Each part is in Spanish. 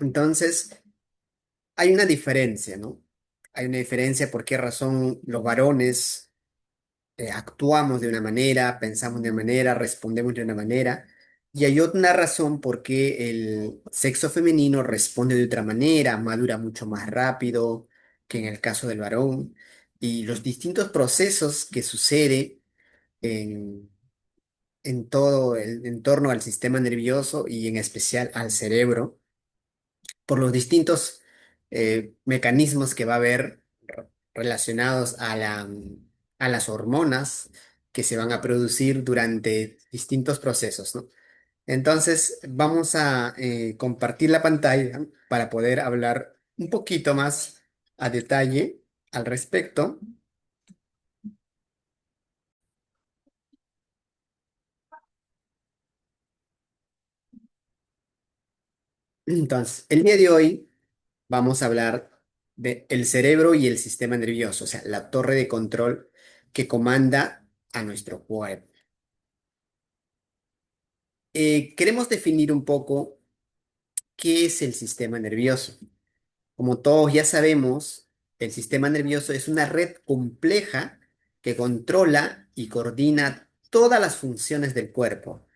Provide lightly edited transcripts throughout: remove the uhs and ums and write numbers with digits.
Entonces, hay una diferencia, ¿no? Hay una diferencia por qué razón los varones actuamos de una manera, pensamos de una manera, respondemos de una manera, y hay otra razón por qué el sexo femenino responde de otra manera, madura mucho más rápido que en el caso del varón, y los distintos procesos que sucede en, en todo el entorno al sistema nervioso y en especial al cerebro por los distintos mecanismos que va a haber relacionados a las hormonas que se van a producir durante distintos procesos, ¿no? Entonces, vamos a compartir la pantalla para poder hablar un poquito más a detalle al respecto. Entonces, el día de hoy vamos a hablar de el cerebro y el sistema nervioso, o sea, la torre de control que comanda a nuestro cuerpo. Queremos definir un poco qué es el sistema nervioso. Como todos ya sabemos, el sistema nervioso es una red compleja que controla y coordina todas las funciones del cuerpo,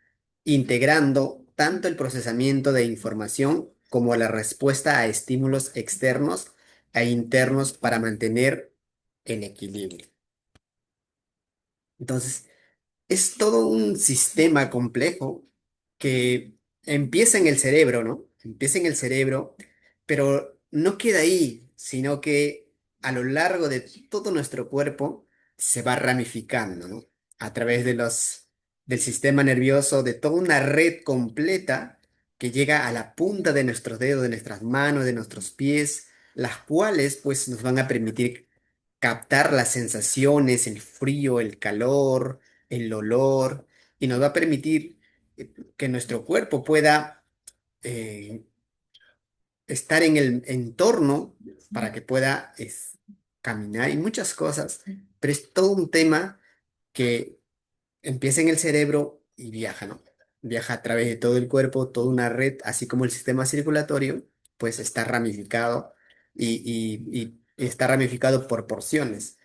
integrando tanto el procesamiento de información como la respuesta a estímulos externos e internos para mantener el equilibrio. Entonces, es todo un sistema complejo que empieza en el cerebro, ¿no? Empieza en el cerebro, pero no queda ahí, sino que a lo largo de todo nuestro cuerpo se va ramificando, ¿no? A través del sistema nervioso, de toda una red completa que llega a la punta de nuestros dedos, de nuestras manos, de nuestros pies, las cuales pues nos van a permitir captar las sensaciones, el frío, el calor, el olor, y nos va a permitir que nuestro cuerpo pueda eh, estar en el entorno para que pueda caminar y muchas cosas, pero es todo un tema que empieza en el cerebro y viaja, ¿no? Viaja a través de todo el cuerpo, toda una red, así como el sistema circulatorio, pues está ramificado y está ramificado por porciones.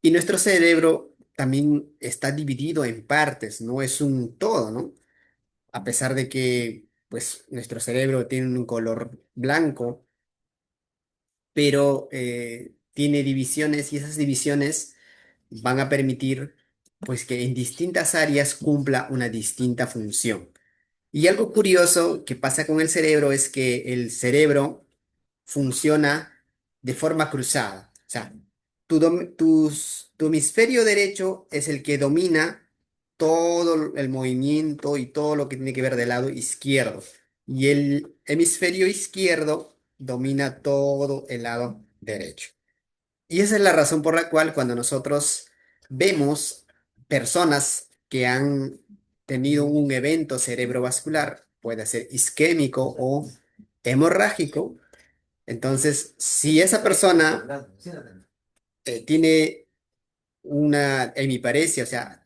Y nuestro cerebro también está dividido en partes, no es un todo, ¿no? A pesar de que, pues, nuestro cerebro tiene un color blanco, pero tiene divisiones y esas divisiones van a permitir pues que en distintas áreas cumpla una distinta función. Y algo curioso que pasa con el cerebro es que el cerebro funciona de forma cruzada. O sea, tu hemisferio derecho es el que domina todo el movimiento y todo lo que tiene que ver del lado izquierdo. Y el hemisferio izquierdo domina todo el lado derecho. Y esa es la razón por la cual cuando nosotros vemos personas que han tenido un evento cerebrovascular, puede ser isquémico o hemorrágico, entonces si esa persona tiene una hemiparesia, o sea,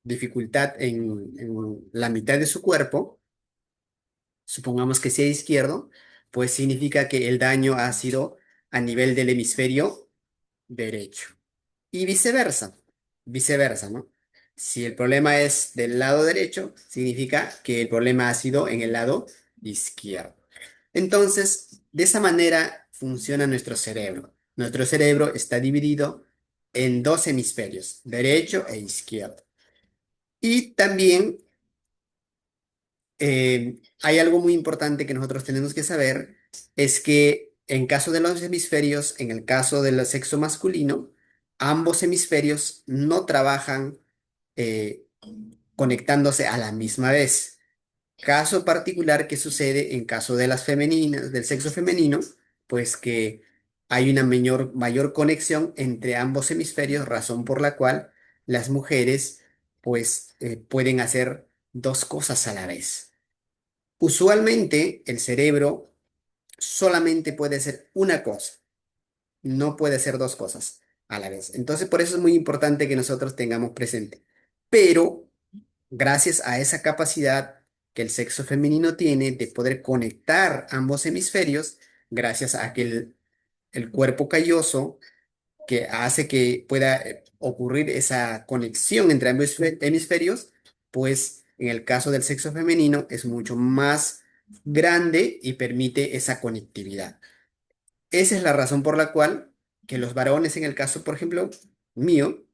dificultad en la mitad de su cuerpo, supongamos que sea izquierdo, pues significa que el daño ha sido a nivel del hemisferio derecho. Y viceversa, ¿no? Si el problema es del lado derecho, significa que el problema ha sido en el lado izquierdo. Entonces, de esa manera funciona nuestro cerebro. Nuestro cerebro está dividido en dos hemisferios, derecho e izquierdo. Y también hay algo muy importante que nosotros tenemos que saber, es que en caso de los hemisferios, en el caso del sexo masculino, ambos hemisferios no trabajan eh, conectándose a la misma vez. Caso particular que sucede en caso de las femeninas, del sexo femenino, pues que hay una mayor conexión entre ambos hemisferios, razón por la cual las mujeres pues pueden hacer dos cosas a la vez. Usualmente el cerebro solamente puede hacer una cosa, no puede hacer dos cosas a la vez. Entonces, por eso es muy importante que nosotros tengamos presente. Pero gracias a esa capacidad que el sexo femenino tiene de poder conectar ambos hemisferios gracias a que el cuerpo calloso que hace que pueda ocurrir esa conexión entre ambos hemisferios, pues en el caso del sexo femenino es mucho más grande y permite esa conectividad. Esa es la razón por la cual que los varones, en el caso, por ejemplo, mío,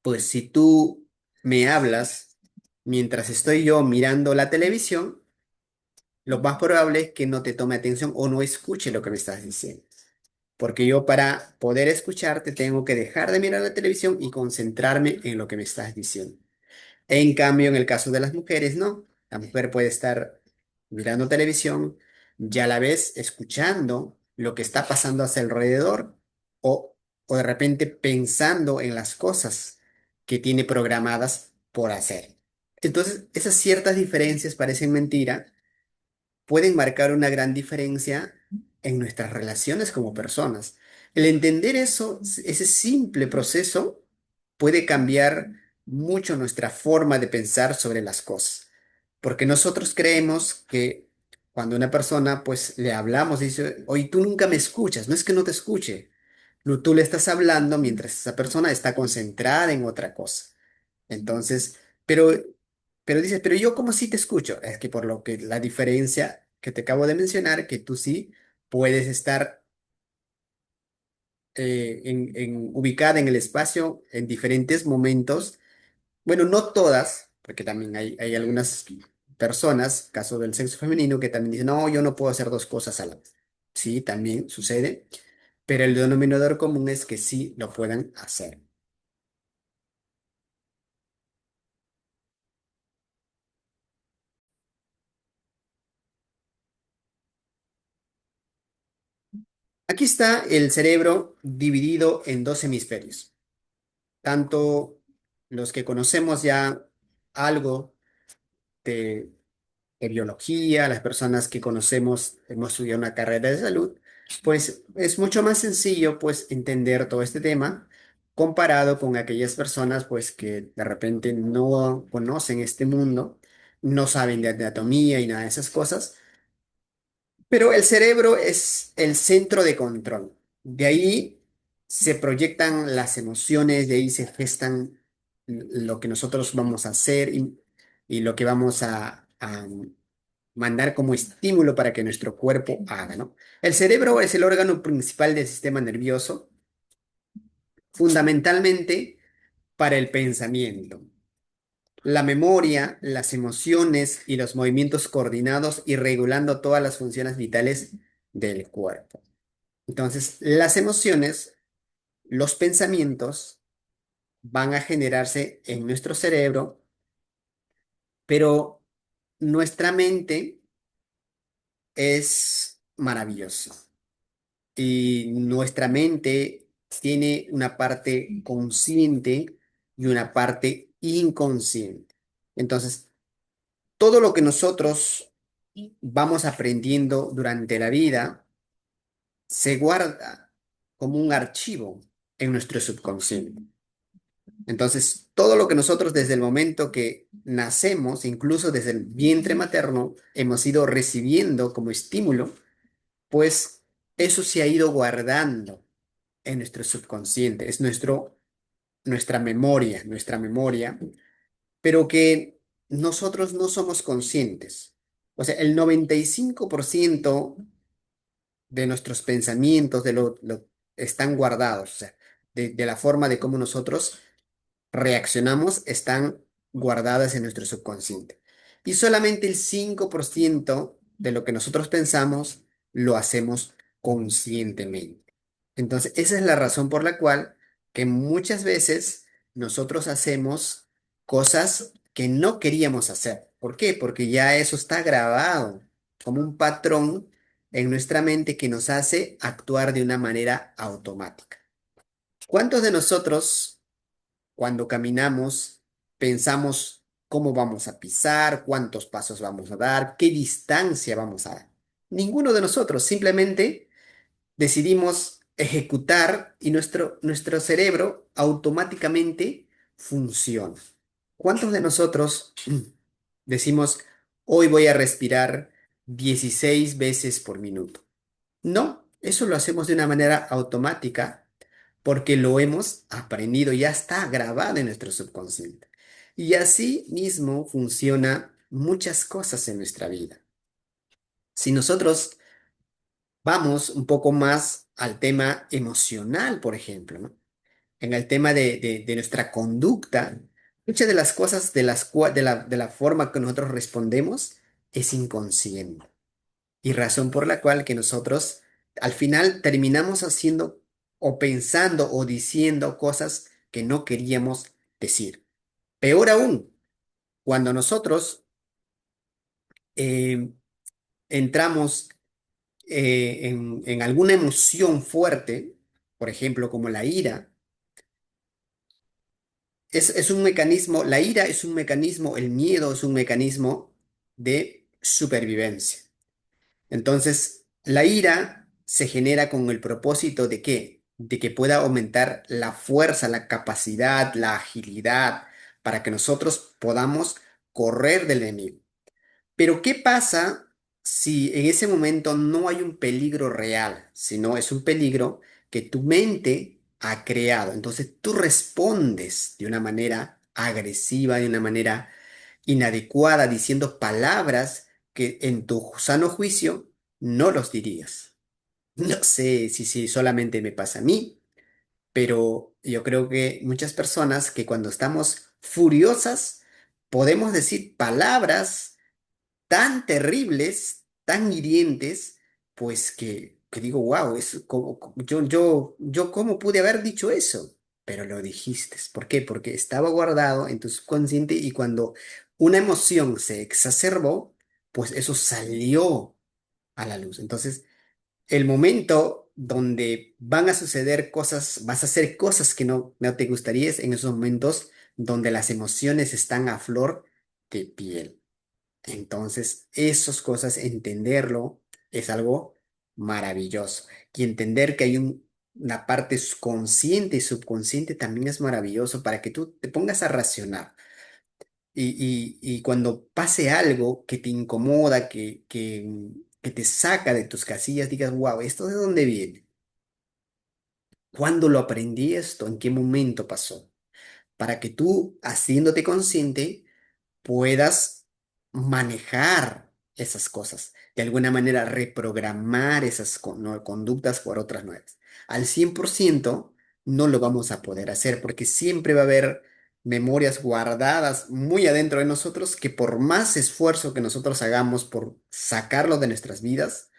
pues si tú me hablas mientras estoy yo mirando la televisión, lo más probable es que no te tome atención o no escuche lo que me estás diciendo. Porque yo para poder escucharte tengo que dejar de mirar la televisión y concentrarme en lo que me estás diciendo. En cambio, en el caso de las mujeres, no. La mujer puede estar mirando televisión y a la vez escuchando lo que está pasando a su alrededor o, o de repente pensando en las cosas que tiene programadas por hacer. Entonces, esas ciertas diferencias parecen mentira, pueden marcar una gran diferencia en nuestras relaciones como personas. El entender eso, ese simple proceso, puede cambiar mucho nuestra forma de pensar sobre las cosas. Porque nosotros creemos que cuando una persona, pues le hablamos y dice, oye, tú nunca me escuchas, no es que no te escuche, no, tú le estás hablando mientras esa persona está concentrada en otra cosa. Entonces, pero, pero dices, pero yo como sí te escucho, es que por lo que la diferencia que te acabo de mencionar, que tú sí puedes estar ubicada en el espacio en diferentes momentos. Bueno, no todas, porque también hay algunas personas, caso del sexo femenino, que también dicen, no, yo no puedo hacer dos cosas a la vez. Sí, también sucede, pero el denominador común es que sí lo puedan hacer. Aquí está el cerebro dividido en dos hemisferios. Tanto los que conocemos ya algo de, de biología, las personas que conocemos, hemos estudiado una carrera de salud, pues es mucho más sencillo pues entender todo este tema comparado con aquellas personas pues que de repente no conocen este mundo, no saben de anatomía y nada de esas cosas. Pero el cerebro es el centro de control. De ahí se proyectan las emociones, de ahí se gestan lo que nosotros vamos a hacer y lo que vamos a mandar como estímulo para que nuestro cuerpo haga, ¿no? El cerebro es el órgano principal del sistema nervioso, fundamentalmente para el pensamiento, la memoria, las emociones y los movimientos coordinados y regulando todas las funciones vitales del cuerpo. Entonces, las emociones, los pensamientos van a generarse en nuestro cerebro, pero nuestra mente es maravillosa y nuestra mente tiene una parte consciente y una parte inconsciente. Entonces, todo lo que nosotros vamos aprendiendo durante la vida se guarda como un archivo en nuestro subconsciente. Entonces, todo lo que nosotros desde el momento que nacemos, incluso desde el vientre materno, hemos ido recibiendo como estímulo, pues eso se ha ido guardando en nuestro subconsciente, es nuestra memoria, pero que nosotros no somos conscientes. O sea, el 95% de nuestros pensamientos, están guardados, o sea, de la forma de cómo nosotros reaccionamos están guardadas en nuestro subconsciente. Y solamente el 5% de lo que nosotros pensamos lo hacemos conscientemente. Entonces, esa es la razón por la cual que muchas veces nosotros hacemos cosas que no queríamos hacer. ¿Por qué? Porque ya eso está grabado como un patrón en nuestra mente que nos hace actuar de una manera automática. ¿Cuántos de nosotros cuando caminamos, pensamos cómo vamos a pisar, cuántos pasos vamos a dar, qué distancia vamos a dar? Ninguno de nosotros, simplemente decidimos ejecutar y nuestro cerebro automáticamente funciona. ¿Cuántos de nosotros decimos, hoy voy a respirar 16 veces por minuto. No, eso lo hacemos de una manera automática porque lo hemos aprendido, ya está grabado en nuestro subconsciente. Y así mismo funciona muchas cosas en nuestra vida. Si nosotros vamos un poco más al tema emocional, por ejemplo, ¿no? En el tema de nuestra conducta, muchas de las cosas de la forma que nosotros respondemos es inconsciente. Y razón por la cual que nosotros al final terminamos haciendo o pensando o diciendo cosas que no queríamos decir. Peor aún, cuando nosotros eh, entramos en alguna emoción fuerte, por ejemplo, como la ira, es un mecanismo, la ira es un mecanismo, el miedo es un mecanismo de supervivencia. Entonces, la ira se genera con el propósito de qué? De que pueda aumentar la fuerza, la capacidad, la agilidad, para que nosotros podamos correr del enemigo. Pero ¿qué pasa si en ese momento no hay un peligro real, sino es un peligro que tu mente ha creado? Entonces tú respondes de una manera agresiva, de una manera inadecuada, diciendo palabras que en tu sano juicio no los dirías. No sé si solamente me pasa a mí, pero yo creo que muchas personas que cuando estamos furiosas podemos decir palabras tan terribles, tan hirientes, pues que digo, wow, yo cómo pude haber dicho eso, pero lo dijiste. ¿Por qué? Porque estaba guardado en tu subconsciente y cuando una emoción se exacerbó, pues eso salió a la luz. Entonces, el momento donde van a suceder cosas, vas a hacer cosas que no te gustaría es en esos momentos donde las emociones están a flor de piel. Entonces, esas cosas, entenderlo es algo maravilloso. Y entender que hay una parte consciente y subconsciente también es maravilloso para que tú te pongas a racionar. Y cuando pase algo que te incomoda, que te saca de tus casillas, digas, wow, ¿esto de dónde viene? ¿Cuándo lo aprendí esto? ¿En qué momento pasó? Para que tú, haciéndote consciente, puedas manejar esas cosas, de alguna manera reprogramar esas conductas por otras nuevas. Al 100% no lo vamos a poder hacer porque siempre va a haber memorias guardadas muy adentro de nosotros que por más esfuerzo que nosotros hagamos por sacarlo de nuestras vidas,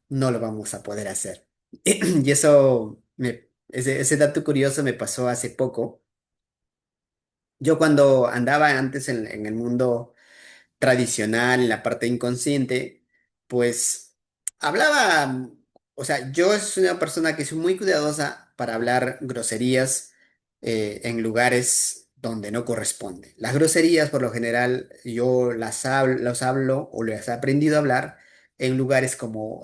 no lo vamos a poder hacer. Y ese dato curioso me pasó hace poco. Yo cuando andaba antes en el mundo tradicional, en la parte inconsciente, pues hablaba, o sea, yo soy una persona que soy muy cuidadosa para hablar groserías en lugares donde no corresponde. Las groserías, por lo general, yo las hablo o las he aprendido a hablar en lugares como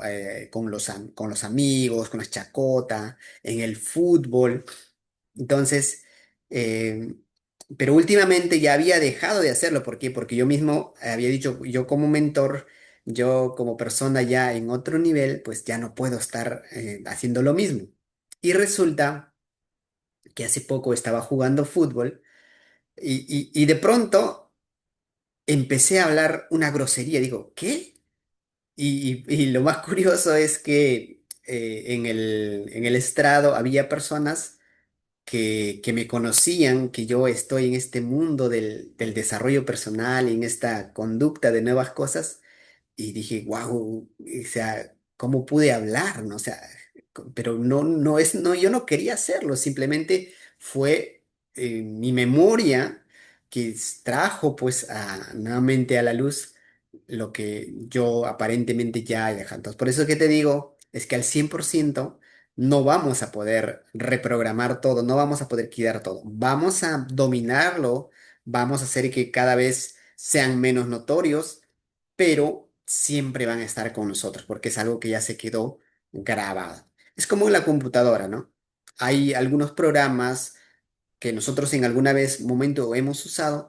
con los amigos, con la chacota, en el fútbol. Entonces, eh, pero últimamente ya había dejado de hacerlo. ¿Por qué? Porque yo mismo había dicho, yo como mentor, yo como persona ya en otro nivel, pues ya no puedo estar haciendo lo mismo. Y resulta que hace poco estaba jugando fútbol y de pronto empecé a hablar una grosería. Digo, ¿qué? Y lo más curioso es que en el estrado había personas que me conocían, que yo estoy en este mundo del desarrollo personal y en esta conducta de nuevas cosas, y dije, wow, o sea, ¿cómo pude hablar? ¿No? O sea, pero no, yo no quería hacerlo, simplemente fue mi memoria que trajo pues nuevamente a la luz lo que yo aparentemente ya he dejado. Entonces, por eso que te digo, es que al 100% no vamos a poder reprogramar todo, no vamos a poder quitar todo, vamos a dominarlo, vamos a hacer que cada vez sean menos notorios, pero siempre van a estar con nosotros porque es algo que ya se quedó grabado. Es como en la computadora, ¿no? Hay algunos programas que nosotros en alguna vez, momento hemos usado,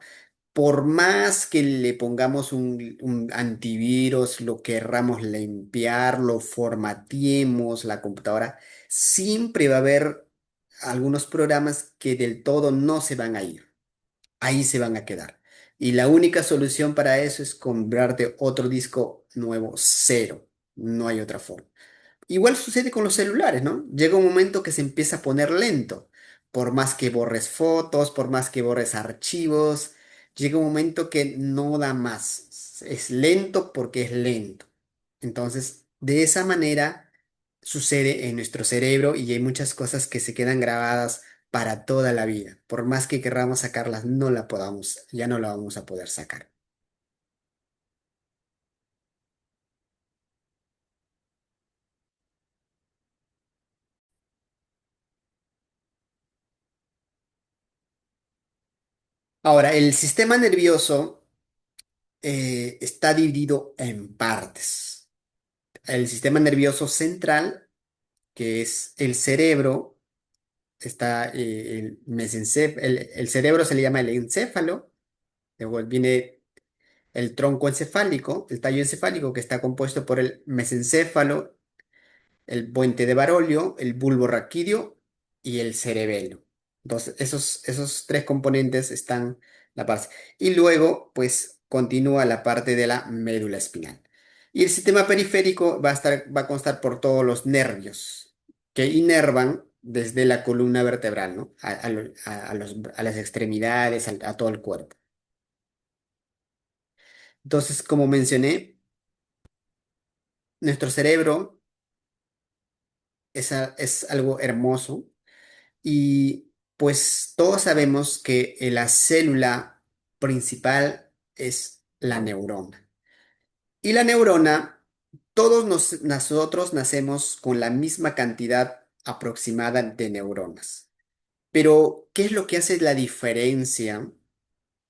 por más que le pongamos un antivirus, lo querramos limpiar, lo formateemos la computadora, siempre va a haber algunos programas que del todo no se van a ir. Ahí se van a quedar. Y la única solución para eso es comprarte otro disco nuevo, cero. No hay otra forma. Igual sucede con los celulares, ¿no? Llega un momento que se empieza a poner lento. Por más que borres fotos, por más que borres archivos, llega un momento que no da más. Es lento porque es lento. Entonces, de esa manera sucede en nuestro cerebro y hay muchas cosas que se quedan grabadas para toda la vida. Por más que querramos sacarlas, no la podamos, ya no la vamos a poder sacar. Ahora, el sistema nervioso está dividido en partes. El sistema nervioso central, que es el cerebro, está el cerebro se le llama el encéfalo, luego viene el tronco encefálico, el tallo encefálico, que está compuesto por el mesencéfalo, el puente de Barolio, el bulbo raquídeo y el cerebelo. Entonces, esos tres componentes están la parte. Y luego, pues, continúa la parte de la médula espinal. Y el sistema periférico va a constar por todos los nervios que inervan desde la columna vertebral, ¿no? A las extremidades, a todo el cuerpo. Entonces, como mencioné, nuestro cerebro es algo hermoso. Y pues todos sabemos que la célula principal es la neurona. Y la neurona, nosotros nacemos con la misma cantidad aproximada de neuronas. Pero, ¿qué es lo que hace la diferencia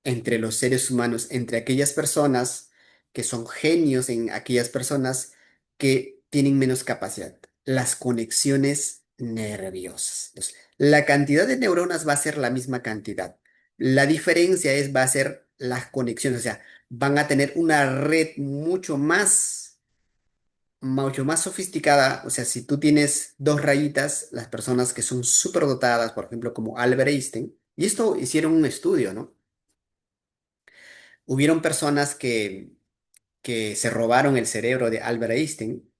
entre los seres humanos, entre aquellas personas que son genios, en aquellas personas que tienen menos capacidad? Las conexiones nerviosas. Entonces, la cantidad de neuronas va a ser la misma cantidad. La diferencia va a ser las conexiones, o sea, van a tener una red mucho más sofisticada. O sea, si tú tienes dos rayitas, las personas que son súper dotadas, por ejemplo, como Albert Einstein, y esto hicieron un estudio, ¿no? Hubieron personas que se robaron el cerebro de Albert Einstein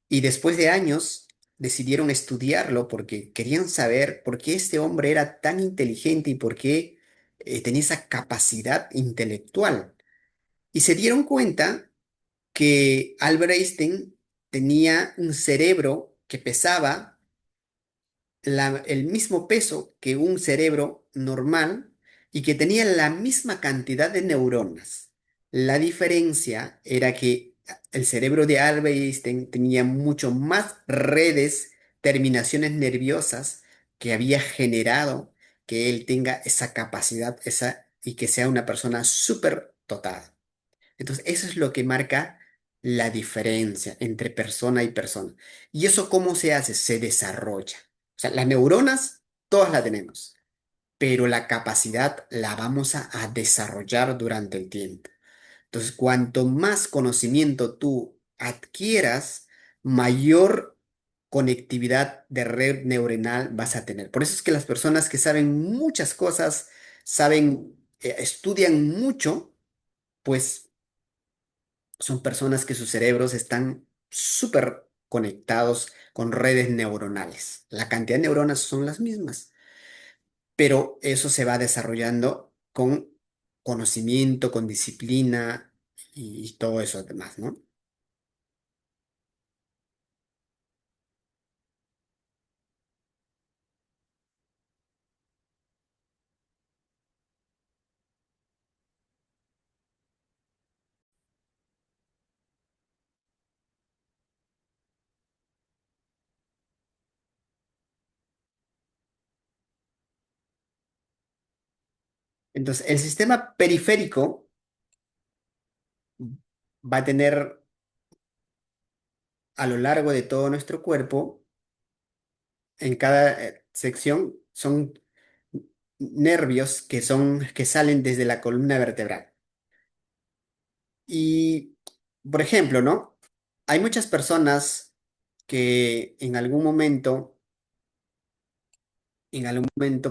y después de años decidieron estudiarlo porque querían saber por qué este hombre era tan inteligente y por qué tenía esa capacidad intelectual. Y se dieron cuenta que Albert Einstein tenía un cerebro que pesaba el mismo peso que un cerebro normal y que tenía la misma cantidad de neuronas. La diferencia era que el cerebro de Albert Einstein tenía mucho más redes, terminaciones nerviosas que había generado que él tenga esa capacidad y que sea una persona súper dotada. Entonces, eso es lo que marca la diferencia entre persona y persona. ¿Y eso cómo se hace? Se desarrolla. O sea, las neuronas, todas las tenemos, pero la capacidad la vamos a desarrollar durante el tiempo. Entonces, cuanto más conocimiento tú adquieras, mayor conectividad de red neuronal vas a tener. Por eso es que las personas que saben muchas cosas, estudian mucho, pues son personas que sus cerebros están súper conectados con redes neuronales. La cantidad de neuronas son las mismas, pero eso se va desarrollando con conocimiento, con disciplina y todo eso demás, ¿no? Entonces, el sistema periférico va a tener a lo largo de todo nuestro cuerpo, en cada sección, son nervios que salen desde la columna vertebral. Y, por ejemplo, ¿no? Hay muchas personas que en algún momento,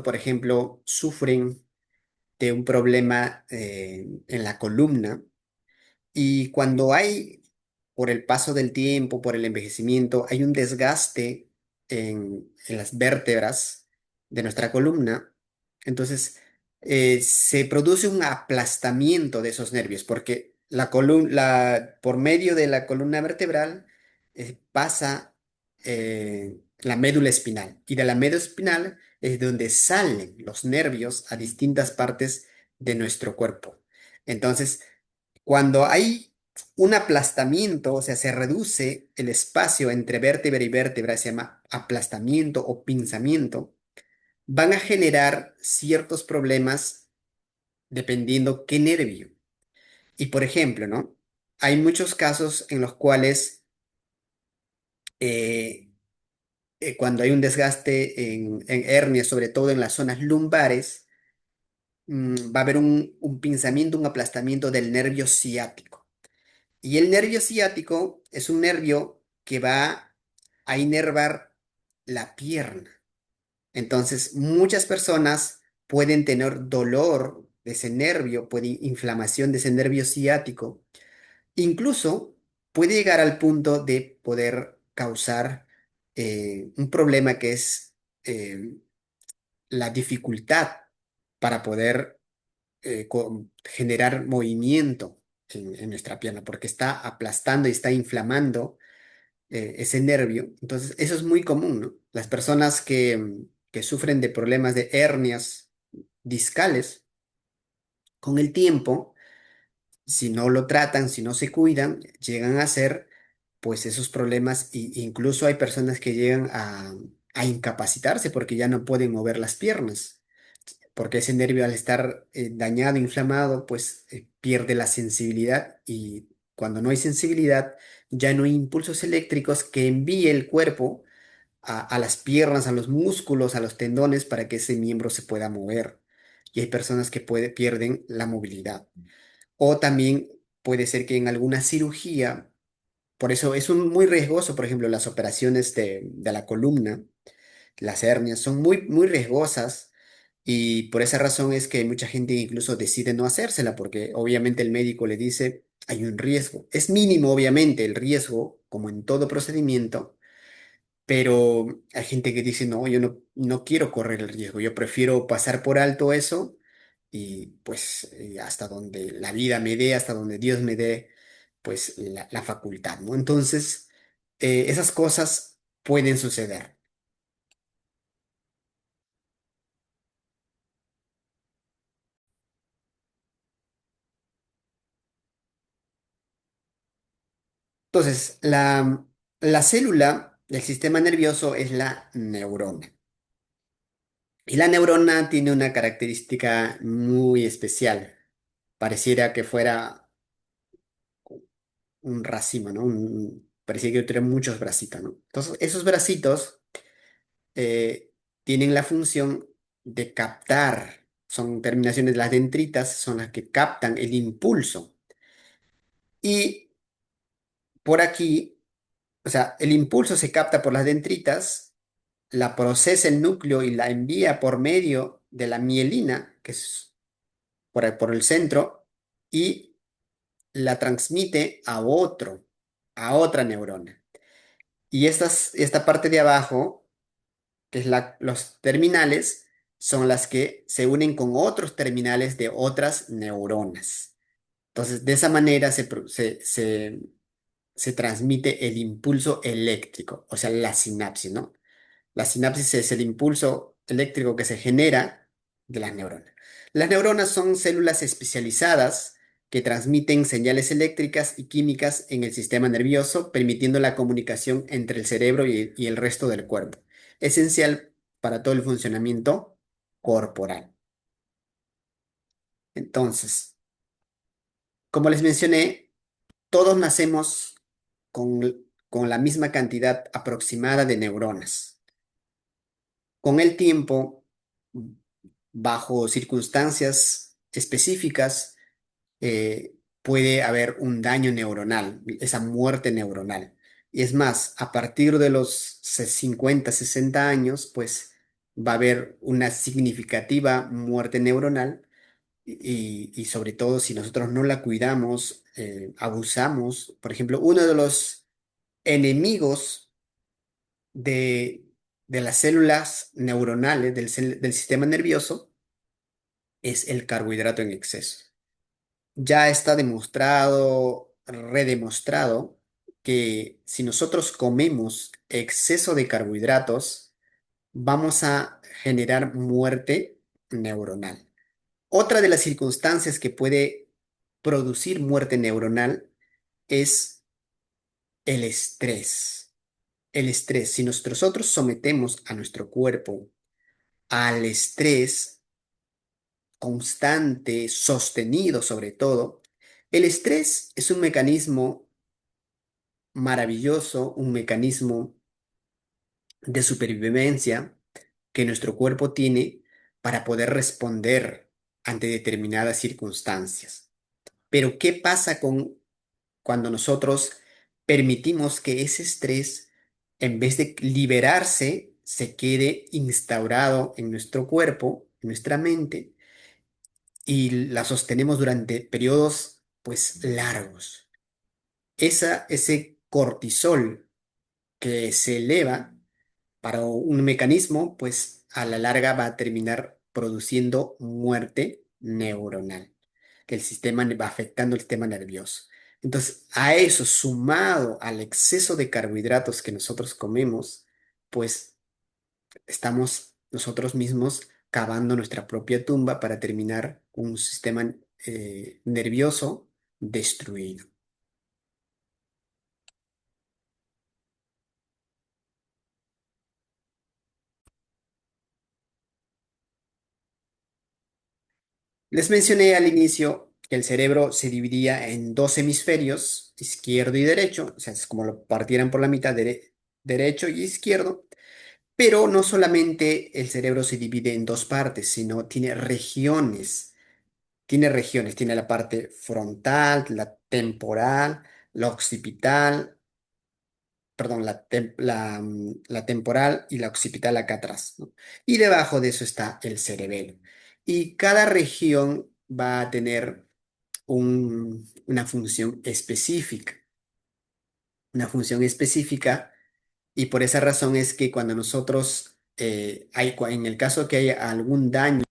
por ejemplo, sufren de un problema en la columna. Y cuando hay, por el paso del tiempo, por el envejecimiento, hay un desgaste en las vértebras de nuestra columna, entonces se produce un aplastamiento de esos nervios, porque por medio de la columna vertebral pasa la médula espinal, y de la médula espinal es donde salen los nervios a distintas partes de nuestro cuerpo. Entonces, cuando hay un aplastamiento, o sea, se reduce el espacio entre vértebra y vértebra, se llama aplastamiento o pinzamiento, van a generar ciertos problemas dependiendo qué nervio. Y por ejemplo, ¿no? Hay muchos casos en los cuales eh, cuando hay un desgaste en hernias, sobre todo en las zonas lumbares, va a haber un pinzamiento, un aplastamiento del nervio ciático. Y el nervio ciático es un nervio que va a inervar la pierna. Entonces, muchas personas pueden tener dolor de ese nervio, puede inflamación de ese nervio ciático. Incluso puede llegar al punto de poder causar un problema que es la dificultad para poder generar movimiento en nuestra pierna, porque está aplastando y está inflamando ese nervio. Entonces, eso es muy común, ¿no? Las personas que sufren de problemas de hernias discales, con el tiempo, si no lo tratan, si no se cuidan, llegan a ser, pues, esos problemas, y incluso hay personas que llegan a incapacitarse porque ya no pueden mover las piernas, porque ese nervio al estar dañado, inflamado, pues pierde la sensibilidad, y cuando no hay sensibilidad, ya no hay impulsos eléctricos que envíe el cuerpo a las piernas, a los músculos, a los tendones para que ese miembro se pueda mover. Y hay personas que pierden la movilidad. O también puede ser que en alguna cirugía, por eso es muy riesgoso, por ejemplo, las operaciones de la columna, las hernias, son muy, muy riesgosas, y por esa razón es que mucha gente incluso decide no hacérsela, porque obviamente el médico le dice, hay un riesgo. Es mínimo, obviamente, el riesgo, como en todo procedimiento, pero hay gente que dice, no, yo no quiero correr el riesgo, yo prefiero pasar por alto eso, y pues hasta donde la vida me dé, hasta donde Dios me dé, pues la facultad, ¿no? Entonces, esas cosas pueden suceder. Entonces, la célula del sistema nervioso es la neurona. Y la neurona tiene una característica muy especial. Pareciera que fuera un racimo, ¿no? Parecía que tuviera muchos bracitos, ¿no? Entonces, esos bracitos tienen la función de captar, son terminaciones, las dendritas son las que captan el impulso. Y por aquí, o sea, el impulso se capta por las dendritas, la procesa el núcleo y la envía por medio de la mielina, que es por el centro, y la transmite a otra neurona. Y esta parte de abajo, que es los terminales, son las que se unen con otros terminales de otras neuronas. Entonces, de esa manera se transmite el impulso eléctrico, o sea, la sinapsis, ¿no? La sinapsis es el impulso eléctrico que se genera de las neuronas. Las neuronas son células especializadas que transmiten señales eléctricas y químicas en el sistema nervioso, permitiendo la comunicación entre el cerebro y el resto del cuerpo, esencial para todo el funcionamiento corporal. Entonces, como les mencioné, todos nacemos con la misma cantidad aproximada de neuronas. Con el tiempo, bajo circunstancias específicas, puede haber un daño neuronal, esa muerte neuronal. Y es más, a partir de los 50, 60 años, pues va a haber una significativa muerte neuronal y sobre todo si nosotros no la cuidamos, abusamos. Por ejemplo, uno de los enemigos de, de las células neuronales del sistema nervioso es el carbohidrato en exceso. Ya está demostrado, redemostrado, que si nosotros comemos exceso de carbohidratos, vamos a generar muerte neuronal. Otra de las circunstancias que puede producir muerte neuronal es el estrés. El estrés, si nosotros sometemos a nuestro cuerpo al estrés constante, sostenido sobre todo, el estrés es un mecanismo maravilloso, un mecanismo de supervivencia que nuestro cuerpo tiene para poder responder ante determinadas circunstancias. Pero ¿qué pasa con cuando nosotros permitimos que ese estrés, en vez de liberarse, se quede instaurado en nuestro cuerpo, en nuestra mente, y la sostenemos durante periodos, pues, largos? Ese cortisol que se eleva para un mecanismo, pues a la larga va a terminar produciendo muerte neuronal, que el sistema va afectando el sistema nervioso. Entonces, a eso sumado al exceso de carbohidratos que nosotros comemos, pues estamos nosotros mismos cavando nuestra propia tumba para terminar con un sistema nervioso destruido. Les mencioné al inicio que el cerebro se dividía en dos hemisferios, izquierdo y derecho, o sea, es como lo partieran por la mitad, derecho y izquierdo, pero no solamente el cerebro se divide en dos partes, sino tiene regiones, tiene la parte frontal, la temporal, la occipital, perdón, la temporal y la occipital acá atrás, ¿no? Y debajo de eso está el cerebelo. Y cada región va a tener una función específica, y por esa razón es que cuando nosotros, en el caso que haya algún daño,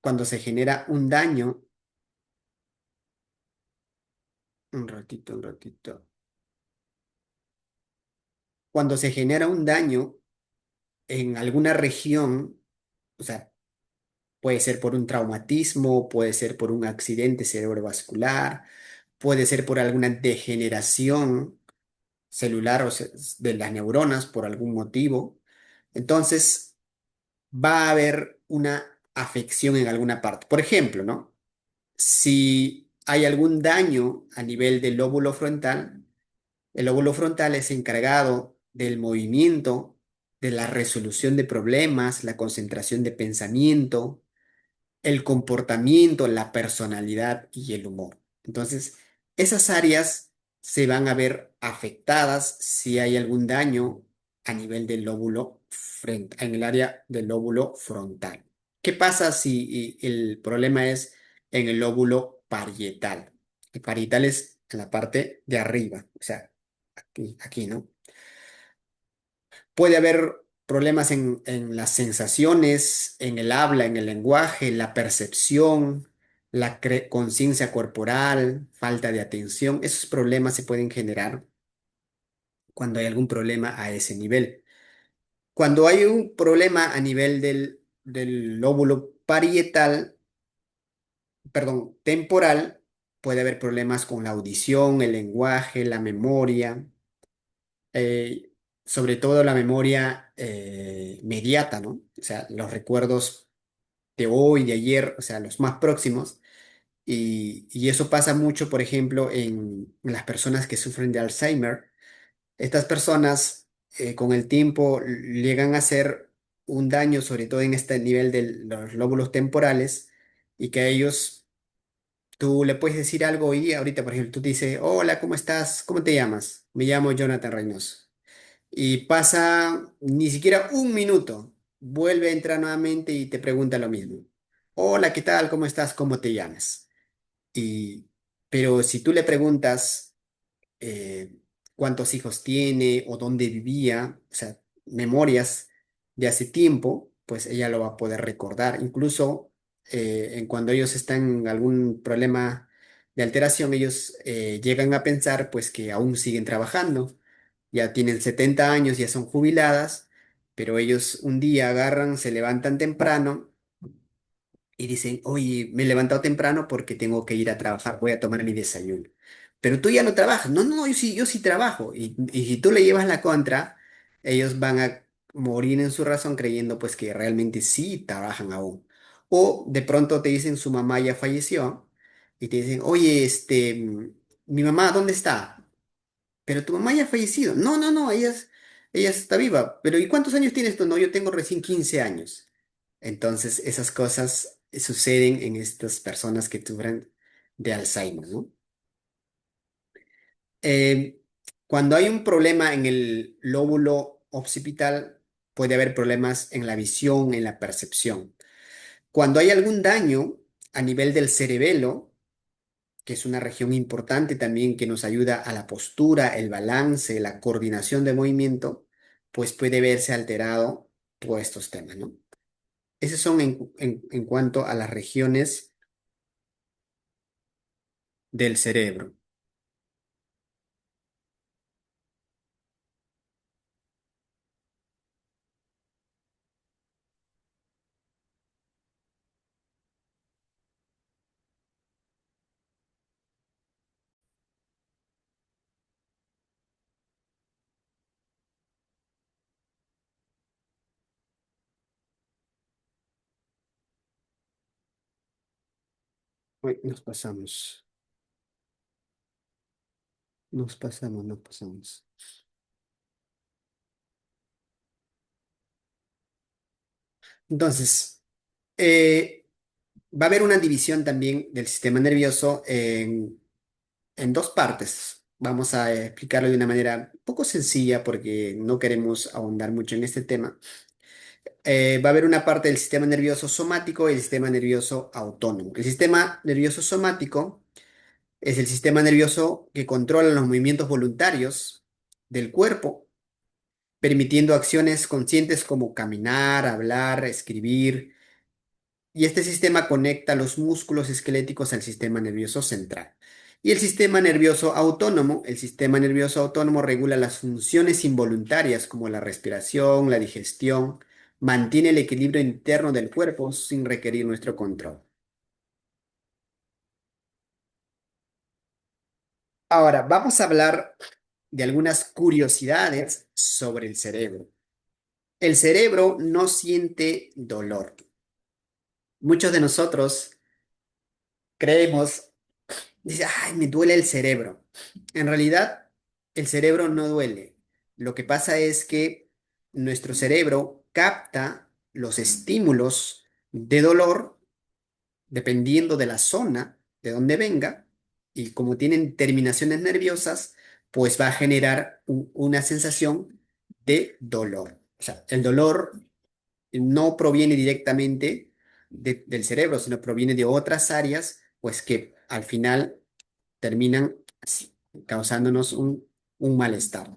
cuando se genera un daño, un ratito, cuando se genera un daño en alguna región, o sea, puede ser por un traumatismo, puede ser por un accidente cerebrovascular, puede ser por alguna degeneración celular de las neuronas por algún motivo. Entonces, va a haber una afección en alguna parte. Por ejemplo, ¿no? Si hay algún daño a nivel del lóbulo frontal, el lóbulo frontal es encargado del movimiento, de la resolución de problemas, la concentración de pensamiento, el comportamiento, la personalidad y el humor. Entonces, esas áreas se van a ver afectadas si hay algún daño a nivel del lóbulo en el área del lóbulo frontal. ¿Qué pasa si el problema es en el lóbulo parietal? El parietal es en la parte de arriba, o sea, aquí, ¿no? Puede haber problemas en las sensaciones, en el habla, en el lenguaje, la percepción, la conciencia corporal, falta de atención. Esos problemas se pueden generar cuando hay algún problema a ese nivel. Cuando hay un problema a nivel del lóbulo parietal, perdón, temporal, puede haber problemas con la audición, el lenguaje, la memoria, eh, sobre todo la memoria mediata, ¿no? O sea, los recuerdos de hoy, de ayer, o sea, los más próximos. Y eso pasa mucho, por ejemplo, en las personas que sufren de Alzheimer. Estas personas con el tiempo llegan a hacer un daño, sobre todo en este nivel de los lóbulos temporales, y que a ellos tú le puedes decir algo y ahorita, por ejemplo, tú te dices, hola, ¿cómo estás? ¿Cómo te llamas? Me llamo Jonathan Reynoso. Y pasa ni siquiera un minuto, vuelve a entrar nuevamente y te pregunta lo mismo. Hola, ¿qué tal? ¿Cómo estás? ¿Cómo te llamas? Y, pero si tú le preguntas eh, cuántos hijos tiene o dónde vivía, o sea, memorias de hace tiempo, pues ella lo va a poder recordar. Incluso en cuando ellos están en algún problema de alteración, ellos llegan a pensar pues que aún siguen trabajando, ya tienen 70 años, ya son jubiladas, pero ellos un día agarran, se levantan temprano y dicen, oye, me he levantado temprano porque tengo que ir a trabajar, voy a tomar mi desayuno. Pero tú ya no trabajas. No, no, yo sí trabajo. Y si tú le llevas la contra, ellos van a morir en su razón creyendo pues que realmente sí trabajan aún. O de pronto te dicen su mamá ya falleció y te dicen, oye, mi mamá, ¿dónde está? Pero tu mamá ya ha fallecido. No, no, no, ella está viva. Pero ¿y cuántos años tienes tú? No, yo tengo recién 15 años. Entonces, esas cosas suceden en estas personas que sufren de Alzheimer, ¿no? Eh, Cuando hay un problema en el lóbulo occipital, puede haber problemas en la visión, en la percepción. Cuando hay algún daño a nivel del cerebelo, que es una región importante también que nos ayuda a la postura, el balance, la coordinación de movimiento, pues puede verse alterado todos estos temas, ¿no? Esos son en cuanto a las regiones del cerebro. Uy, nos pasamos. Entonces, eh, va a haber una división también del sistema nervioso en dos partes. Vamos a explicarlo de una manera un poco sencilla porque no queremos ahondar mucho en este tema. Va a haber una parte del sistema nervioso somático y el sistema nervioso autónomo. El sistema nervioso somático es el sistema nervioso que controla los movimientos voluntarios del cuerpo, permitiendo acciones conscientes como caminar, hablar, escribir, y este sistema conecta los músculos esqueléticos al sistema nervioso central. Y el sistema nervioso autónomo regula las funciones involuntarias como la respiración, la digestión, mantiene el equilibrio interno del cuerpo sin requerir nuestro control. Ahora, vamos a hablar de algunas curiosidades sobre el cerebro. El cerebro no siente dolor. Muchos de nosotros creemos, dice, ay, me duele el cerebro. En realidad, el cerebro no duele. Lo que pasa es que nuestro cerebro capta los estímulos de dolor dependiendo de la zona de donde venga y como tienen terminaciones nerviosas, pues va a generar una sensación de dolor. O sea, el dolor no proviene directamente del cerebro, sino proviene de otras áreas, pues que al final terminan así, causándonos un malestar.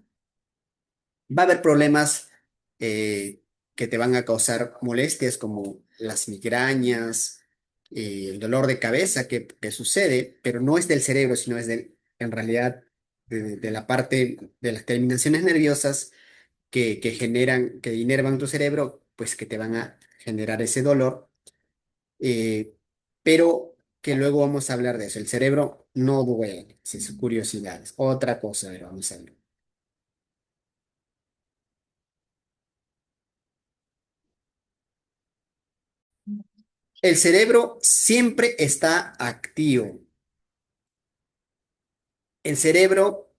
Va a haber problemas eh, que te van a causar molestias como las migrañas, el dolor de cabeza que sucede, pero no es del cerebro, sino es en realidad de la parte de las terminaciones nerviosas que generan, que inervan tu cerebro, pues que te van a generar ese dolor, eh, pero que luego vamos a hablar de eso. El cerebro no duele, si es curiosidades. Otra cosa, a ver, vamos a ver. El cerebro siempre está activo. El cerebro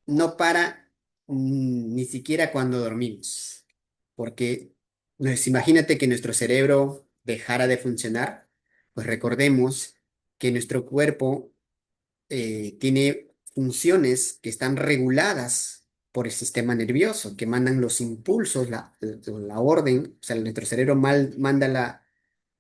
no para, ni siquiera cuando dormimos, porque imagínate que nuestro cerebro dejara de funcionar, pues recordemos que nuestro cuerpo tiene funciones que están reguladas por el sistema nervioso, que mandan los impulsos, la orden, o sea, nuestro cerebro manda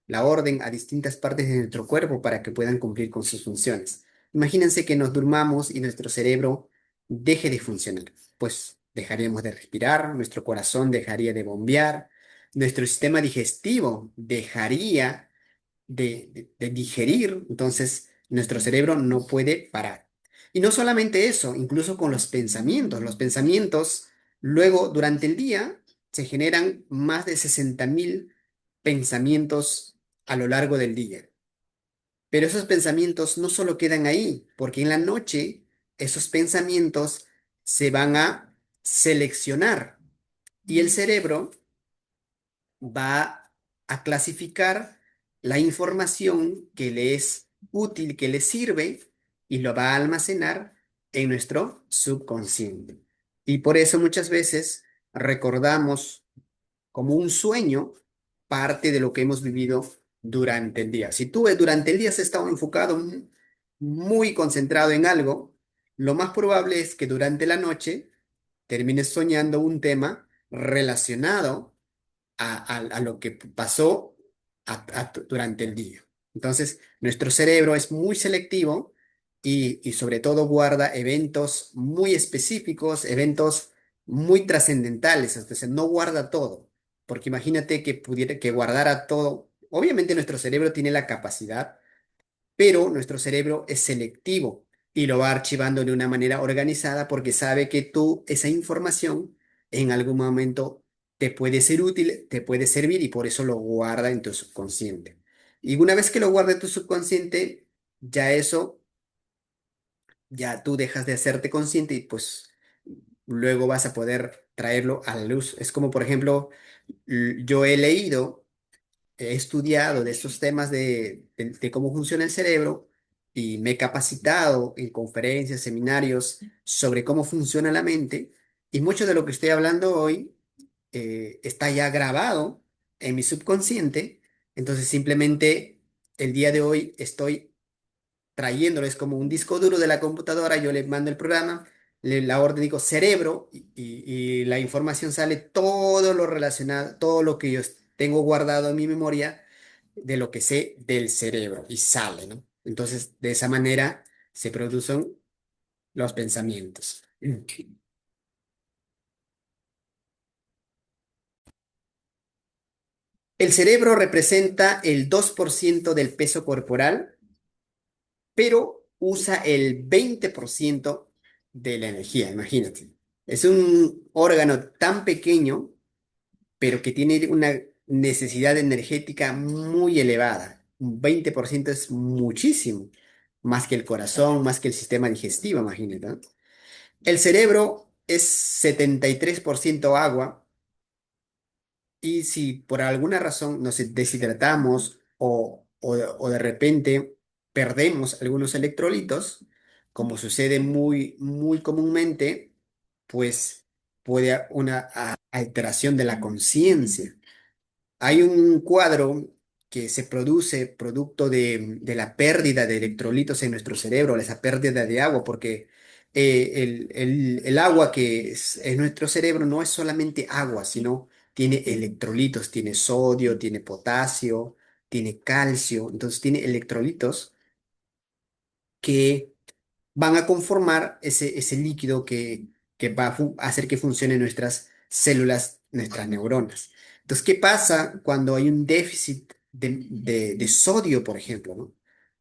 la orden a distintas partes de nuestro cuerpo para que puedan cumplir con sus funciones. Imagínense que nos durmamos y nuestro cerebro deje de funcionar, pues dejaríamos de respirar, nuestro corazón dejaría de bombear, nuestro sistema digestivo dejaría de digerir, entonces nuestro cerebro no puede parar. Y no solamente eso, incluso con los pensamientos, luego durante el día se generan más de 60.000 pensamientos a lo largo del día. Pero esos pensamientos no solo quedan ahí, porque en la noche esos pensamientos se van a seleccionar y el cerebro va a clasificar la información que le es útil, que le sirve, y lo va a almacenar en nuestro subconsciente. Y por eso muchas veces recordamos como un sueño parte de lo que hemos vivido durante el día. Si tú durante el día has estado enfocado, muy concentrado en algo, lo más probable es que durante la noche termines soñando un tema relacionado a lo que pasó durante el día. Entonces, nuestro cerebro es muy selectivo y sobre todo guarda eventos muy específicos, eventos muy trascendentales, es decir, no guarda todo, porque imagínate que pudiera que guardara todo. Obviamente nuestro cerebro tiene la capacidad, pero nuestro cerebro es selectivo y lo va archivando de una manera organizada porque sabe que tú esa información en algún momento te puede ser útil, te puede servir y por eso lo guarda en tu subconsciente. Y una vez que lo guarda en tu subconsciente, ya eso, ya tú dejas de hacerte consciente y pues luego vas a poder traerlo a la luz. Es como, por ejemplo, yo he leído, he estudiado de estos temas de cómo funciona el cerebro y me he capacitado en conferencias, seminarios sobre cómo funciona la mente y mucho de lo que estoy hablando hoy está ya grabado en mi subconsciente, entonces simplemente el día de hoy estoy trayéndolo, es como un disco duro de la computadora, yo le mando el programa, la orden digo cerebro y la información sale todo lo relacionado, todo lo que yo tengo guardado en mi memoria de lo que sé del cerebro y sale, ¿no? Entonces, de esa manera se producen los pensamientos. El cerebro representa el 2% del peso corporal, pero usa el 20% de la energía, imagínate. Es un órgano tan pequeño, pero que tiene una necesidad energética muy elevada. Un 20% es muchísimo, más que el corazón, más que el sistema digestivo, imagínate, ¿no? El cerebro es 73% agua y si por alguna razón nos deshidratamos o de repente perdemos algunos electrolitos, como sucede muy comúnmente, pues puede haber una alteración de la conciencia. Hay un cuadro que se produce producto de la pérdida de electrolitos en nuestro cerebro, esa pérdida de agua, porque el agua que es en nuestro cerebro no es solamente agua, sino tiene electrolitos, tiene sodio, tiene potasio, tiene calcio, entonces tiene electrolitos que van a conformar ese líquido que va a hacer que funcionen nuestras células, nuestras neuronas. Entonces, ¿qué pasa cuando hay un déficit de sodio, por ejemplo, ¿no?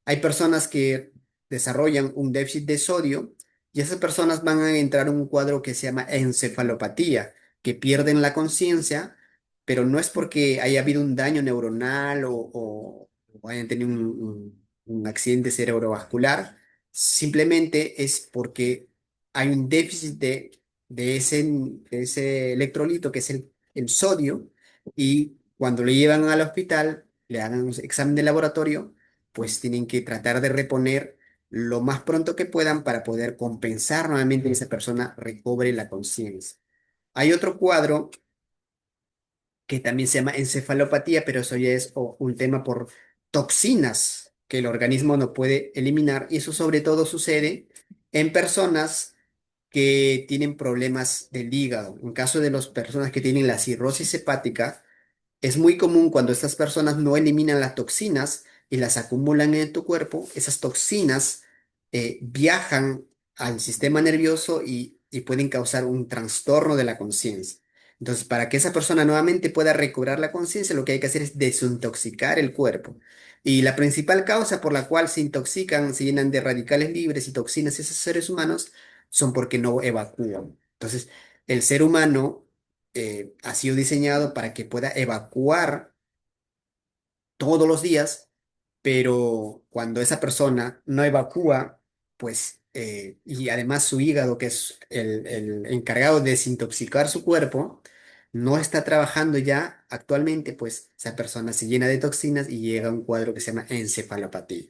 Hay personas que desarrollan un déficit de sodio y esas personas van a entrar en un cuadro que se llama encefalopatía, que pierden la conciencia, pero no es porque haya habido un daño neuronal o hayan tenido un accidente cerebrovascular. Simplemente es porque hay un déficit de ese electrolito que es el sodio y cuando lo llevan al hospital, le hagan un examen de laboratorio, pues tienen que tratar de reponer. lo más pronto que puedan para poder compensar nuevamente que esa persona recobre la conciencia. Hay otro cuadro que también se llama encefalopatía, pero eso ya es un tema por toxinas que el organismo no puede eliminar, y eso sobre todo sucede en personas que tienen problemas del hígado. En caso de las personas que tienen la cirrosis hepática, es muy común cuando estas personas no eliminan las toxinas y las acumulan en tu cuerpo, esas toxinas viajan al sistema nervioso y pueden causar un trastorno de la conciencia. Entonces, para que esa persona nuevamente pueda recobrar la conciencia, lo que hay que hacer es desintoxicar el cuerpo. Y la principal causa por la cual se intoxican, se llenan de radicales libres y toxinas esos seres humanos, son porque no evacúan. Entonces, el ser humano ha sido diseñado para que pueda evacuar todos los días, pero cuando esa persona no evacúa, pues, y además su hígado, que es el encargado de desintoxicar su cuerpo, no está trabajando ya actualmente, pues esa persona se llena de toxinas y llega a un cuadro que se llama encefalopatía.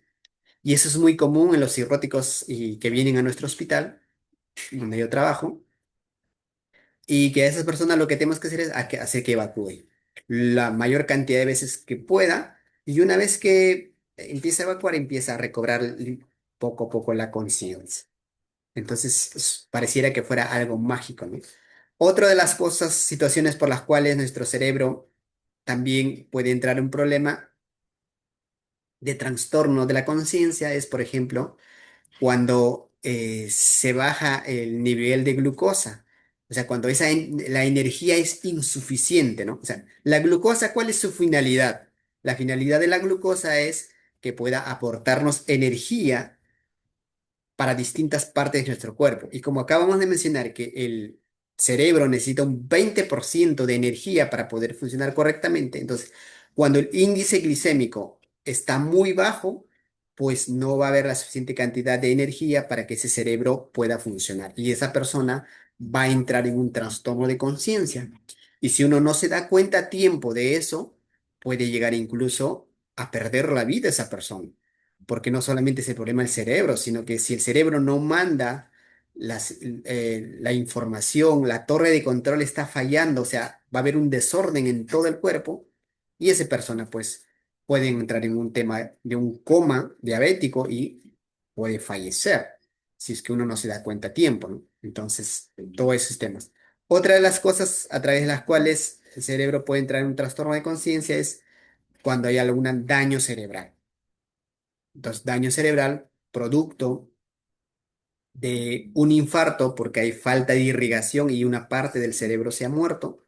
Y eso es muy común en los cirróticos y que vienen a nuestro hospital, donde yo trabajo, y que a esas personas lo que tenemos que hacer es hacer que evacúen la mayor cantidad de veces que pueda, y una vez que empieza a evacuar, empieza a recobrar poco a poco la conciencia. Entonces, pareciera que fuera algo mágico, ¿no? Otra de las cosas, situaciones por las cuales nuestro cerebro también puede entrar en un problema de trastorno de la conciencia es, por ejemplo, cuando se baja el nivel de glucosa. O sea, cuando la energía es insuficiente, ¿no? O sea, la glucosa, ¿cuál es su finalidad? La finalidad de la glucosa es que pueda aportarnos energía para distintas partes de nuestro cuerpo. Y como acabamos de mencionar que el cerebro necesita un 20% de energía para poder funcionar correctamente, entonces cuando el índice glicémico está muy bajo, pues no va a haber la suficiente cantidad de energía para que ese cerebro pueda funcionar. Y esa persona va a entrar en un trastorno de conciencia. Y si uno no se da cuenta a tiempo de eso, puede llegar incluso a perder la vida esa persona, porque no solamente es el problema del cerebro, sino que si el cerebro no manda la información, la torre de control está fallando, o sea, va a haber un desorden en todo el cuerpo, y esa persona pues puede entrar en un tema de un coma diabético y puede fallecer si es que uno no se da cuenta a tiempo, ¿no? Entonces, todos esos temas. Otra de las cosas a través de las cuales el cerebro puede entrar en un trastorno de conciencia es cuando hay algún daño cerebral. Entonces, daño cerebral, producto de un infarto porque hay falta de irrigación y una parte del cerebro se ha muerto,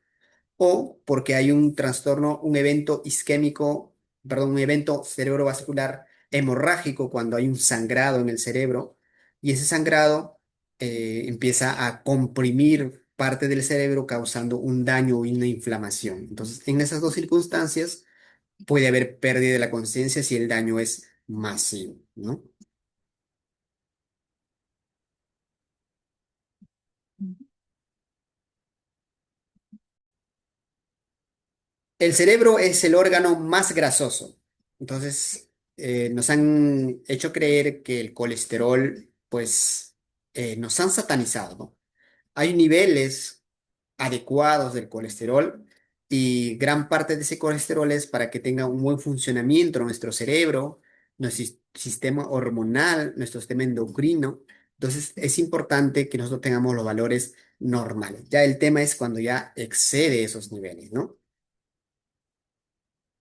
o porque hay un trastorno, un evento isquémico, perdón, un evento cerebrovascular hemorrágico cuando hay un sangrado en el cerebro, y ese sangrado empieza a comprimir parte del cerebro causando un daño y una inflamación. Entonces, en esas dos circunstancias puede haber pérdida de la conciencia si el daño es masivo, ¿no? El cerebro es el órgano más grasoso. Entonces, nos han hecho creer que el colesterol, pues, nos han satanizado, ¿no? Hay niveles adecuados del colesterol, y gran parte de ese colesterol es para que tenga un buen funcionamiento nuestro cerebro, nuestro sistema hormonal, nuestro sistema endocrino. Entonces, es importante que nosotros tengamos los valores normales. Ya el tema es cuando ya excede esos niveles, ¿no?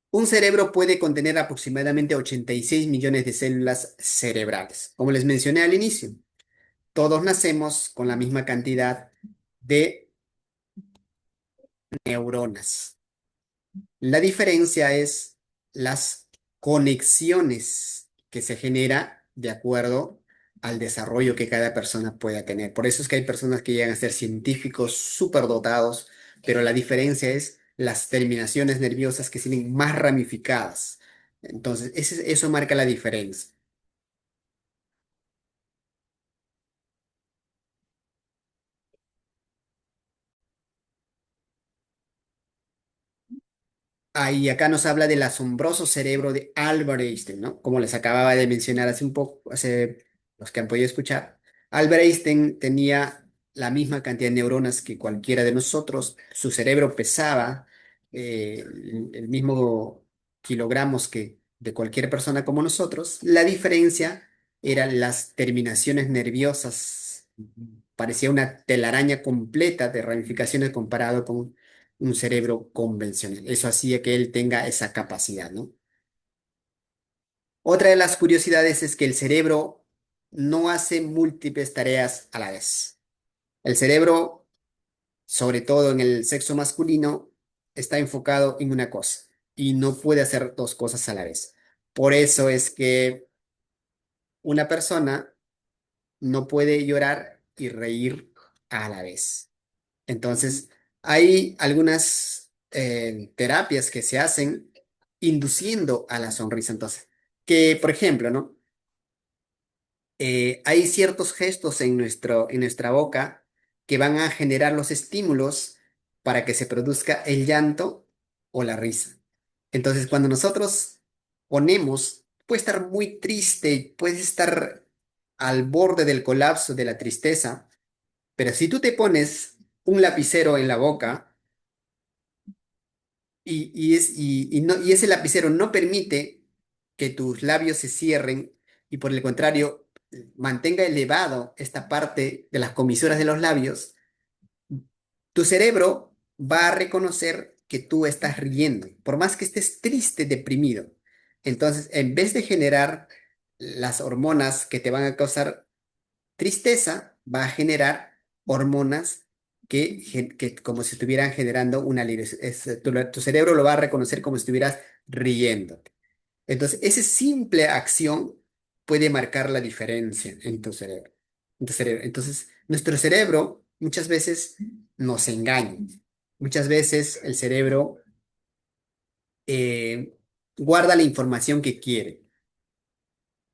Un cerebro puede contener aproximadamente 86 millones de células cerebrales. Como les mencioné al inicio, todos nacemos con la misma cantidad de neuronas. La diferencia es las conexiones que se genera de acuerdo al desarrollo que cada persona pueda tener. Por eso es que hay personas que llegan a ser científicos superdotados, pero la diferencia es las terminaciones nerviosas que tienen más ramificadas. Entonces, eso marca la diferencia. Ahí acá nos habla del asombroso cerebro de Albert Einstein, ¿no? Como les acababa de mencionar hace un poco, hace los que han podido escuchar, Albert Einstein tenía la misma cantidad de neuronas que cualquiera de nosotros, su cerebro pesaba el mismo kilogramos que de cualquier persona como nosotros, la diferencia eran las terminaciones nerviosas, parecía una telaraña completa de ramificaciones comparado con un cerebro convencional. Eso hacía que él tenga esa capacidad, ¿no? Otra de las curiosidades es que el cerebro no hace múltiples tareas a la vez. El cerebro, sobre todo en el sexo masculino, está enfocado en una cosa y no puede hacer dos cosas a la vez. Por eso es que una persona no puede llorar y reír a la vez. Entonces, hay algunas terapias que se hacen induciendo a la sonrisa. Entonces, que por ejemplo, ¿no? Hay ciertos gestos en nuestra boca que van a generar los estímulos para que se produzca el llanto o la risa. Entonces, cuando nosotros ponemos, puede estar muy triste, puede estar al borde del colapso de la tristeza, pero si tú te pones un lapicero en la boca y ese lapicero no permite que tus labios se cierren y por el contrario mantenga elevado esta parte de las comisuras de los labios, tu cerebro va a reconocer que tú estás riendo, por más que estés triste, deprimido. Entonces, en vez de generar las hormonas que te van a causar tristeza, va a generar hormonas que como si estuvieran generando un alivio. Tu cerebro lo va a reconocer como si estuvieras riendo. Entonces, esa simple acción puede marcar la diferencia en tu cerebro. Entonces, nuestro cerebro muchas veces nos engaña. Muchas veces el cerebro eh, guarda la información que quiere.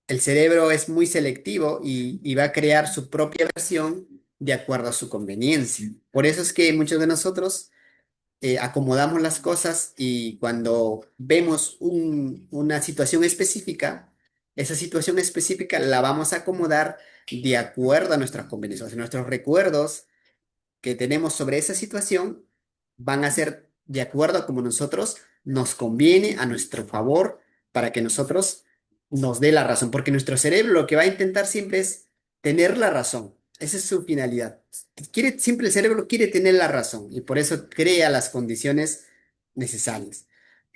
El cerebro es muy selectivo y va a crear su propia versión de acuerdo a su conveniencia. Por eso es que muchos de nosotros acomodamos las cosas y cuando vemos una situación específica, esa situación específica la vamos a acomodar de acuerdo a nuestras conveniencias. O sea, nuestros recuerdos que tenemos sobre esa situación van a ser de acuerdo a como nosotros nos conviene, a nuestro favor, para que nosotros nos dé la razón. Porque nuestro cerebro lo que va a intentar siempre es tener la razón. Esa es su finalidad. Siempre el cerebro quiere tener la razón y por eso crea las condiciones necesarias.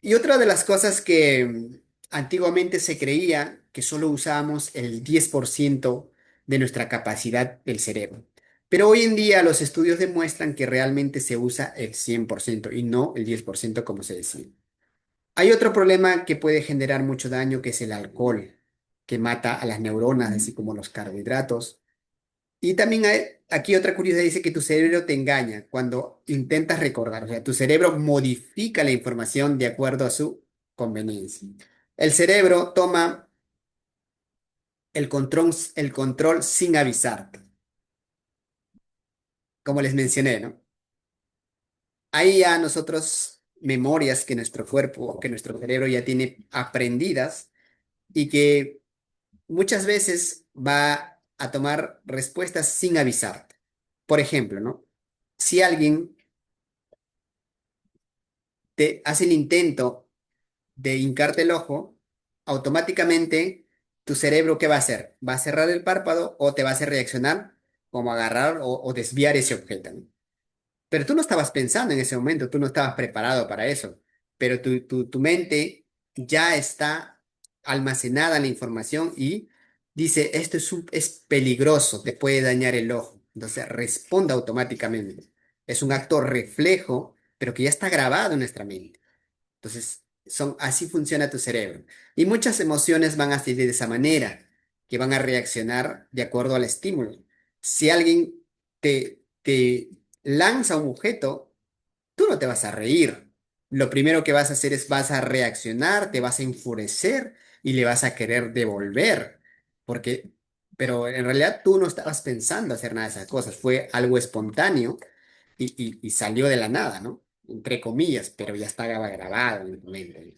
Y otra de las cosas que antiguamente se creía que solo usábamos el 10% de nuestra capacidad del cerebro. Pero hoy en día los estudios demuestran que realmente se usa el 100% y no el 10% como se decía. Hay otro problema que puede generar mucho daño que es el alcohol, que mata a las neuronas, así como los carbohidratos. Y también hay, aquí otra curiosidad dice que tu cerebro te engaña cuando intentas recordar. O sea, tu cerebro modifica la información de acuerdo a su conveniencia. El cerebro toma el control sin avisarte, como les mencioné, ¿no? Hay ya nosotros memorias que nuestro cuerpo, que nuestro cerebro ya tiene aprendidas y que muchas veces va a tomar respuestas sin avisarte. Por ejemplo, ¿no? Si alguien te hace el intento de hincarte el ojo, automáticamente tu cerebro, ¿qué va a hacer? Va a cerrar el párpado o te va a hacer reaccionar como agarrar o desviar ese objeto, ¿no? Pero tú no estabas pensando en ese momento, tú no estabas preparado para eso, pero tu mente ya está almacenada en la información y dice, esto es peligroso, te puede dañar el ojo. Entonces responde automáticamente. Es un acto reflejo, pero que ya está grabado en nuestra mente. Entonces, así funciona tu cerebro. Y muchas emociones van a ser de esa manera, que van a reaccionar de acuerdo al estímulo. Si alguien te lanza un objeto, tú no te vas a reír. Lo primero que vas a hacer es vas a reaccionar, te vas a enfurecer y le vas a querer devolver. Porque, pero en realidad tú no estabas pensando hacer nada de esas cosas. Fue algo espontáneo y salió de la nada, ¿no? Entre comillas, pero ya estaba grabado en tu mente.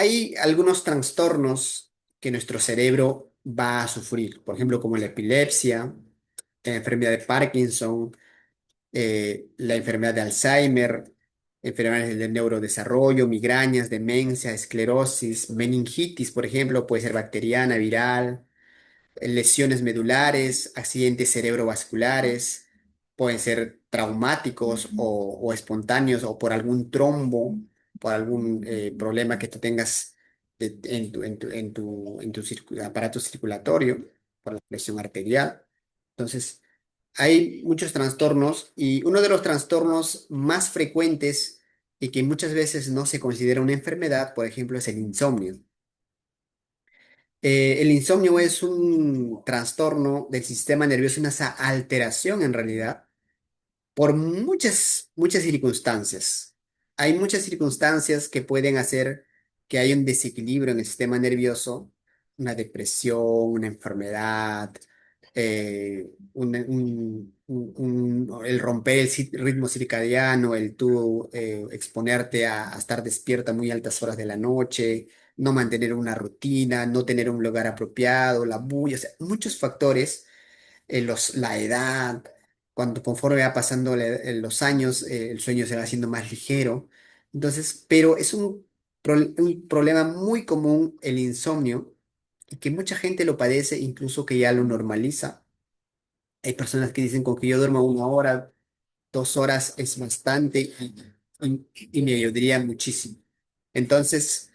Hay algunos trastornos que nuestro cerebro va a sufrir, por ejemplo, como la epilepsia, la enfermedad de Parkinson, la enfermedad de Alzheimer, enfermedades del neurodesarrollo, migrañas, demencia, esclerosis, meningitis, por ejemplo, puede ser bacteriana, viral, lesiones medulares, accidentes cerebrovasculares, pueden ser traumáticos o espontáneos o por algún trombo, por algún problema que tú tengas en tu aparato circulatorio, por la presión arterial. Entonces, hay muchos trastornos y uno de los trastornos más frecuentes y que muchas veces no se considera una enfermedad, por ejemplo, es el insomnio. El insomnio es un trastorno del sistema nervioso, una alteración en realidad por muchas circunstancias. Hay muchas circunstancias que pueden hacer que haya un desequilibrio en el sistema nervioso, una depresión, una enfermedad, el romper el ritmo circadiano, el tú exponerte a estar despierta a muy altas horas de la noche, no mantener una rutina, no tener un lugar apropiado, la bulla, o sea, muchos factores la edad, conforme va pasando los años, el sueño se va haciendo más ligero. Entonces, pero es un problema muy común el insomnio y que mucha gente lo padece, incluso que ya lo normaliza. Hay personas que dicen con que yo duermo 1 hora, 2 horas es bastante y me ayudaría muchísimo. Entonces,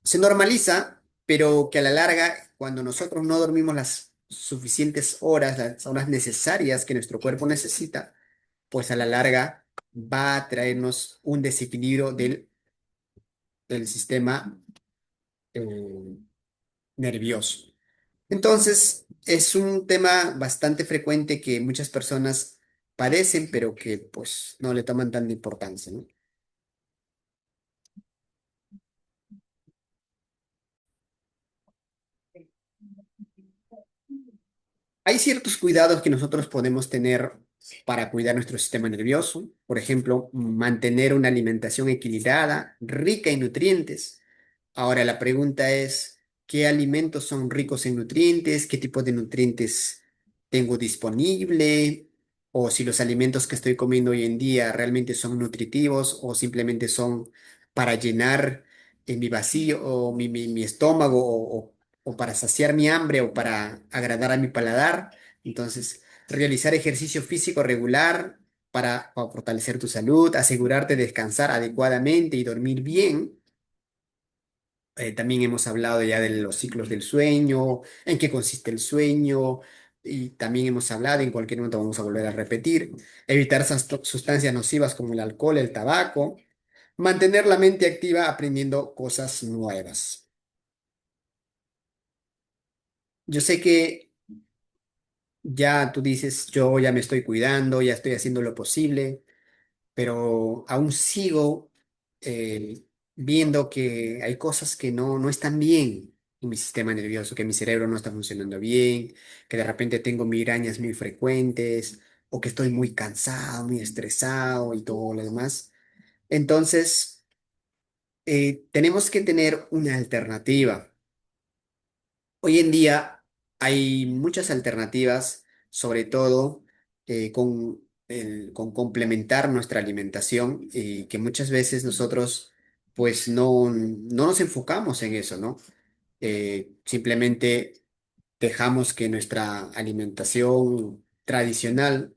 se normaliza, pero que a la larga, cuando nosotros no dormimos las suficientes horas, las horas necesarias que nuestro cuerpo necesita, pues a la larga va a traernos un desequilibrio del sistema eh, nervioso. Entonces, es un tema bastante frecuente que muchas personas padecen, pero que pues no le toman tanta importancia, ¿no? Hay ciertos cuidados que nosotros podemos tener para cuidar nuestro sistema nervioso. Por ejemplo, mantener una alimentación equilibrada, rica en nutrientes. Ahora la pregunta es, ¿qué alimentos son ricos en nutrientes? ¿Qué tipo de nutrientes tengo disponible? O si los alimentos que estoy comiendo hoy en día realmente son nutritivos o simplemente son para llenar mi vacío o mi estómago o para saciar mi hambre o para agradar a mi paladar. Entonces, realizar ejercicio físico regular para fortalecer tu salud, asegurarte de descansar adecuadamente y dormir bien. También hemos hablado ya de los ciclos del sueño, en qué consiste el sueño, y también hemos hablado, en cualquier momento vamos a volver a repetir, evitar esas sustancias nocivas como el alcohol, el tabaco, mantener la mente activa aprendiendo cosas nuevas. Yo sé que ya tú dices, yo ya me estoy cuidando, ya estoy haciendo lo posible, pero aún sigo eh, viendo que hay cosas que no están bien en mi sistema nervioso, que mi cerebro no está funcionando bien, que de repente tengo migrañas muy frecuentes o que estoy muy cansado, muy estresado y todo lo demás. Entonces, tenemos que tener una alternativa. Hoy en día hay muchas alternativas, sobre todo con complementar nuestra alimentación y que muchas veces nosotros pues no nos enfocamos en eso, ¿no? Simplemente dejamos que nuestra alimentación tradicional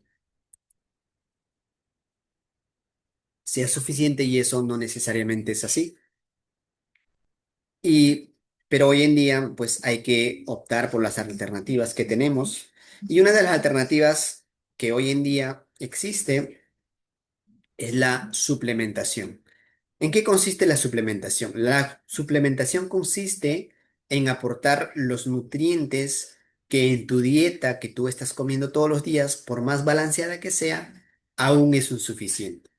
sea suficiente y eso no necesariamente es así. Y, pero hoy en día, pues hay que optar por las alternativas que tenemos. Y una de las alternativas que hoy en día existe es la suplementación. ¿En qué consiste la suplementación? La suplementación consiste en aportar los nutrientes que en tu dieta que tú estás comiendo todos los días, por más balanceada que sea, aún es insuficiente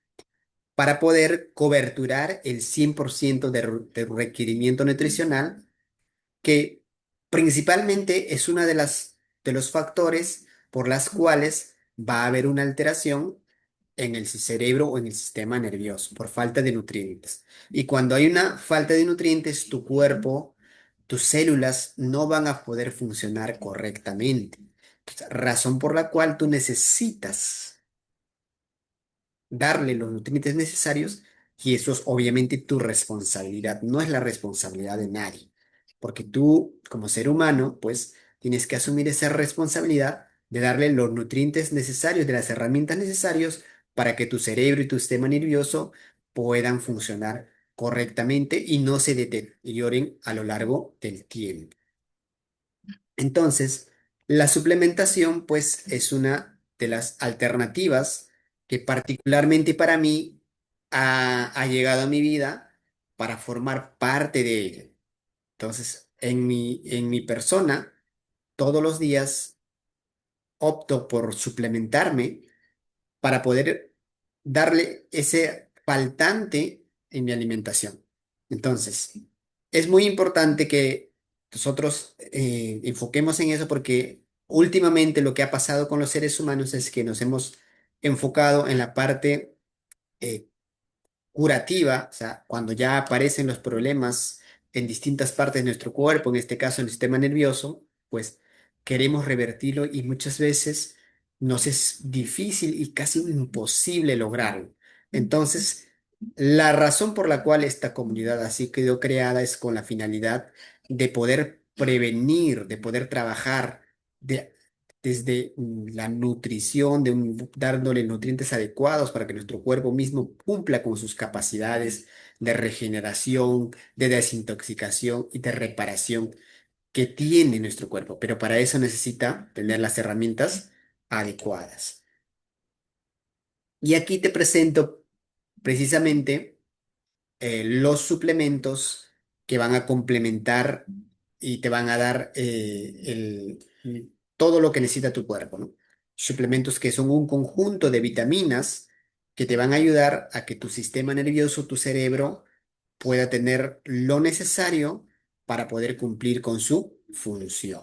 para poder coberturar el 100% de requerimiento nutricional que principalmente es una de los factores por las cuales va a haber una alteración en el cerebro o en el sistema nervioso por falta de nutrientes. Y cuando hay una falta de nutrientes, tu cuerpo, tus células no van a poder funcionar correctamente. Razón por la cual tú necesitas darle los nutrientes necesarios y eso es obviamente tu responsabilidad, no es la responsabilidad de nadie, porque tú como ser humano pues tienes que asumir esa responsabilidad de darle los nutrientes necesarios, de las herramientas necesarias para que tu cerebro y tu sistema nervioso puedan funcionar correctamente y no se deterioren a lo largo del tiempo. Entonces, la suplementación, pues, es una de las alternativas que particularmente para mí ha llegado a mi vida para formar parte de ella. Entonces, en mi persona, todos los días opto por suplementarme para poder darle ese faltante en mi alimentación. Entonces, es muy importante que nosotros enfoquemos en eso porque últimamente lo que ha pasado con los seres humanos es que nos hemos enfocado en la parte eh, curativa, o sea, cuando ya aparecen los problemas en distintas partes de nuestro cuerpo, en este caso en el sistema nervioso, pues queremos revertirlo y muchas veces nos es difícil y casi imposible lograrlo. Entonces, la razón por la cual esta comunidad así quedó creada es con la finalidad de poder prevenir, de poder trabajar de, desde la nutrición, dándole nutrientes adecuados para que nuestro cuerpo mismo cumpla con sus capacidades de regeneración, de desintoxicación y de reparación que tiene nuestro cuerpo. Pero para eso necesita tener las herramientas adecuadas. Y aquí te presento precisamente los suplementos que van a complementar y te van a dar todo lo que necesita tu cuerpo, ¿no? Suplementos que son un conjunto de vitaminas que te van a ayudar a que tu sistema nervioso, tu cerebro, pueda tener lo necesario para poder cumplir con su función.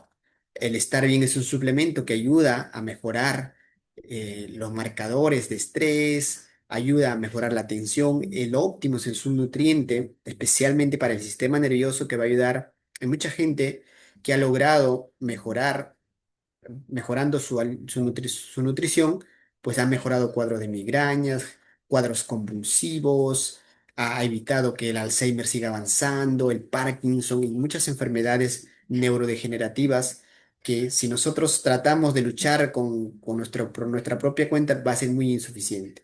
El estar bien es un suplemento que ayuda a mejorar los marcadores de estrés, ayuda a mejorar la atención. El óptimo es un nutriente, especialmente para el sistema nervioso, que va a ayudar. Hay mucha gente que ha logrado mejorando su nutrición, pues ha mejorado cuadros de migrañas, cuadros convulsivos, ha evitado que el Alzheimer siga avanzando, el Parkinson y muchas enfermedades neurodegenerativas que si nosotros tratamos de luchar por nuestra propia cuenta va a ser muy insuficiente.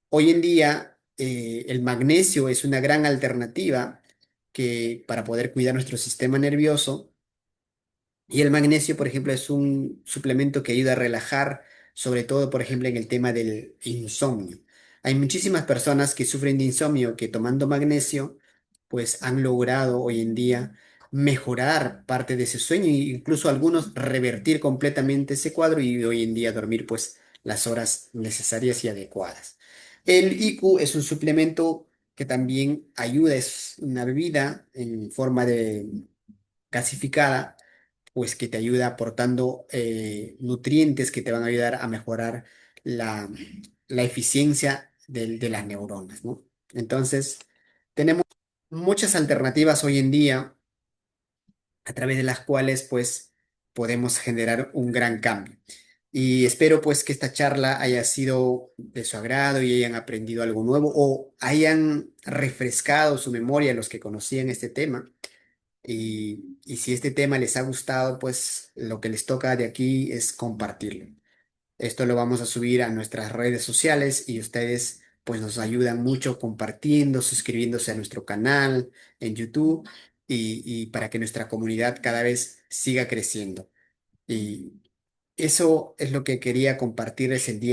Hoy en día, el magnesio es una gran alternativa para poder cuidar nuestro sistema nervioso y el magnesio, por ejemplo, es un suplemento que ayuda a relajar, sobre todo, por ejemplo, en el tema del insomnio. Hay muchísimas personas que sufren de insomnio que tomando magnesio, pues han logrado hoy en día mejorar parte de ese sueño e incluso algunos revertir completamente ese cuadro y hoy en día dormir pues las horas necesarias y adecuadas. El IQ es un suplemento que también ayuda, es una bebida en forma de gasificada pues que te ayuda aportando nutrientes que te van a ayudar a mejorar la, la eficiencia de las neuronas, ¿no? Entonces, tenemos muchas alternativas hoy en día a través de las cuales pues podemos generar un gran cambio. Y espero pues que esta charla haya sido de su agrado y hayan aprendido algo nuevo o hayan refrescado su memoria los que conocían este tema. Y si este tema les ha gustado, pues lo que les toca de aquí es compartirlo. Esto lo vamos a subir a nuestras redes sociales y ustedes pues nos ayudan mucho compartiendo, suscribiéndose a nuestro canal en YouTube y para que nuestra comunidad cada vez siga creciendo. Y eso es lo que quería compartirles el día.